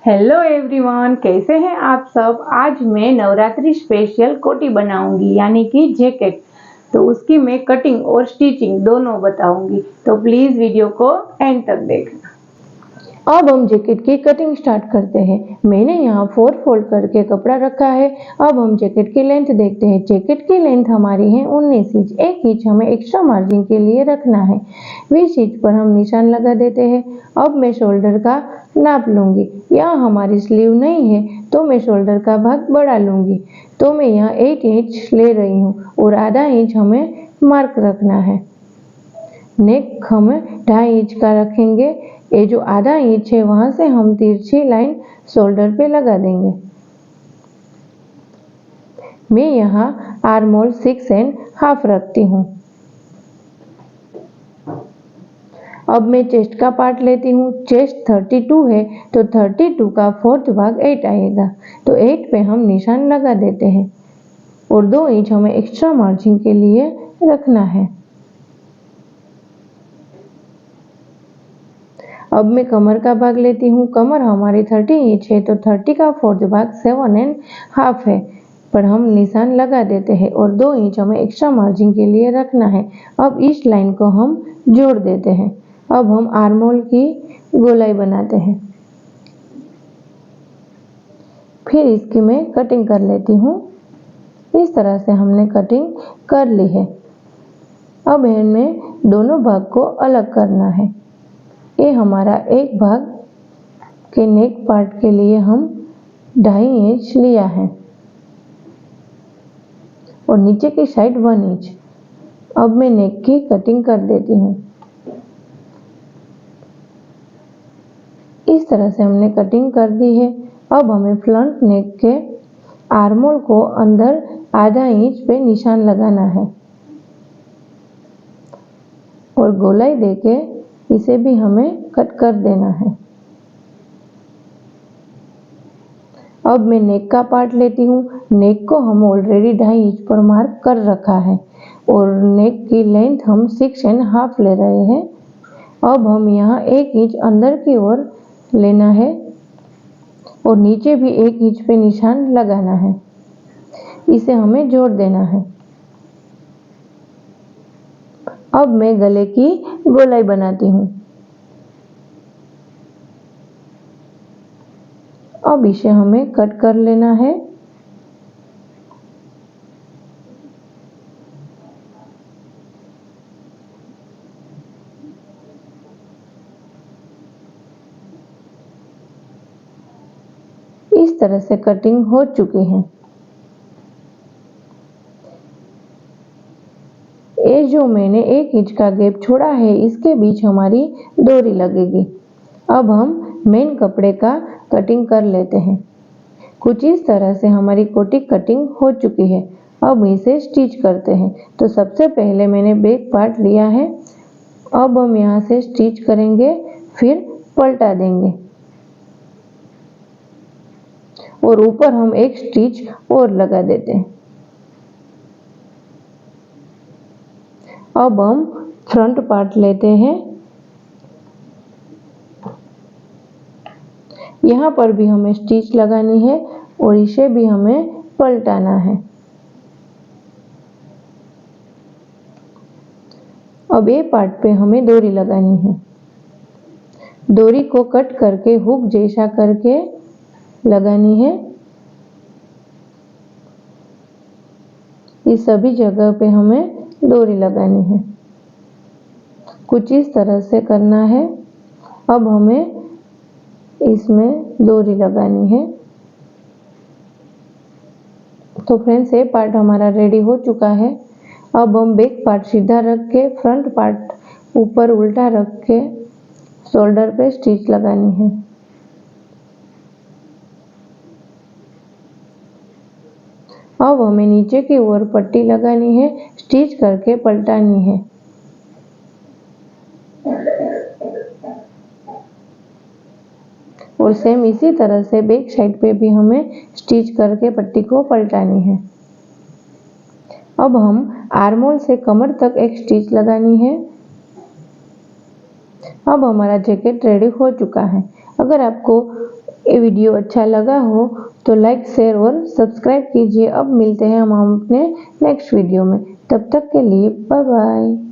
Hello everyone, कैसे हैं आप सब। आज मैं नवरात्रि स्पेशल कोटी बनाऊंगी यानी कि जैकेट। तो उसकी मैं कटिंग और स्टिचिंग दोनों बताऊंगी, तो प्लीज वीडियो को एंड तक देखना। अब हम जैकेट की कटिंग स्टार्ट करते हैं। मैंने यहाँ 4 फोल्ड करके कपड़ा रखा है। अब हम जैकेट की लेंथ देखते हैं। जैकेट की लेंथ हमारी है 19 इंच। 1 इंच हमें एक्स्ट्रा मार्जिन के लिए रखना है। 20 इंच पर हम निशान लगा देते हैं। अब मैं शोल्डर का नाप लूंगी। यहाँ हमारी स्लीव नहीं है तो मैं शोल्डर का भाग बढ़ा लूंगी। तो मैं यहाँ 8 इंच ले रही हूँ और आधा इंच हमें मार्क रखना है। नेक हम 2.5 इंच का रखेंगे। ये जो आधा इंच है वहां से हम तिरछी लाइन शोल्डर पे लगा देंगे। मैं यहाँ आर्म होल 6.5 रखती हूँ। अब मैं चेस्ट का पार्ट लेती हूँ। चेस्ट 32 है तो 32 का 4th भाग 8 आएगा। तो 8 पे हम निशान लगा देते हैं और 2 इंच हमें एक्स्ट्रा मार्जिन के लिए रखना है। अब मैं कमर का भाग लेती हूँ। कमर हमारी 30 इंच है तो 30 का 4th भाग 7.5 है, पर हम निशान लगा देते हैं और 2 इंच हमें एक्स्ट्रा मार्जिन के लिए रखना है। अब इस लाइन को हम जोड़ देते हैं। अब हम आर्म होल की गोलाई बनाते हैं। फिर इसकी मैं कटिंग कर लेती हूँ। इस तरह से हमने कटिंग कर ली है। अब हमें दोनों भाग को अलग करना है। ये हमारा एक भाग के नेक पार्ट के लिए हम 2.5 इंच लिया है और नीचे की साइड 1 इंच। अब मैं नेक की कटिंग कर देती हूँ। इस तरह से हमने कटिंग कर दी है। अब हमें फ्रंट नेक के आर्म होल को अंदर आधा इंच पे निशान लगाना है और गोलाई देके इसे भी हमें कट कर देना है। अब मैं नेक का पार्ट लेती हूँ। नेक को हम ऑलरेडी 2.5 इंच पर मार्क कर रखा है और नेक की लेंथ हम 6.5 ले रहे हैं। अब हम यहाँ 1 इंच अंदर की ओर लेना है और नीचे भी 1 इंच पे निशान लगाना है। इसे हमें जोड़ देना है। अब मैं गले की गोलाई बनाती हूँ। अब इसे हमें कट कर लेना है। इस तरह से कटिंग हो चुकी है। ये जो मैंने 1 इंच का गैप छोड़ा है इसके बीच हमारी डोरी लगेगी। अब हम मेन कपड़े का कटिंग कर लेते हैं। कुछ इस तरह से हमारी कोटी कटिंग हो चुकी है। अब इसे स्टिच करते हैं। तो सबसे पहले मैंने बैक पार्ट लिया है। अब हम यहाँ से स्टिच करेंगे, फिर पलटा देंगे और ऊपर हम एक स्टिच और लगा देते हैं। अब हम फ्रंट पार्ट लेते हैं। यहाँ पर भी हमें स्टिच लगानी है और इसे भी हमें पलटाना है। अब ये पार्ट पे हमें डोरी लगानी है। डोरी को कट करके हुक जैसा करके लगानी है। इस सभी जगह पे हमें डोरी लगानी है। कुछ इस तरह से करना है। अब हमें इसमें डोरी लगानी है। तो फ्रेंड्स, ये पार्ट हमारा रेडी हो चुका है। अब हम बैक पार्ट सीधा रख के फ्रंट पार्ट ऊपर उल्टा रख के शोल्डर पे स्टिच लगानी है। अब हमें नीचे की ओर पट्टी लगानी है, स्टिच करके पलटानी है। और सेम इसी तरह से बैक साइड पे भी हमें स्टिच करके पट्टी को पलटानी है। अब हम आर्म होल से कमर तक एक स्टिच लगानी है। अब हमारा जैकेट रेडी हो चुका है। अगर आपको ये वीडियो अच्छा लगा हो तो लाइक शेयर और सब्सक्राइब कीजिए। अब मिलते हैं हम अपने नेक्स्ट वीडियो में, तब तक के लिए बाय बाय।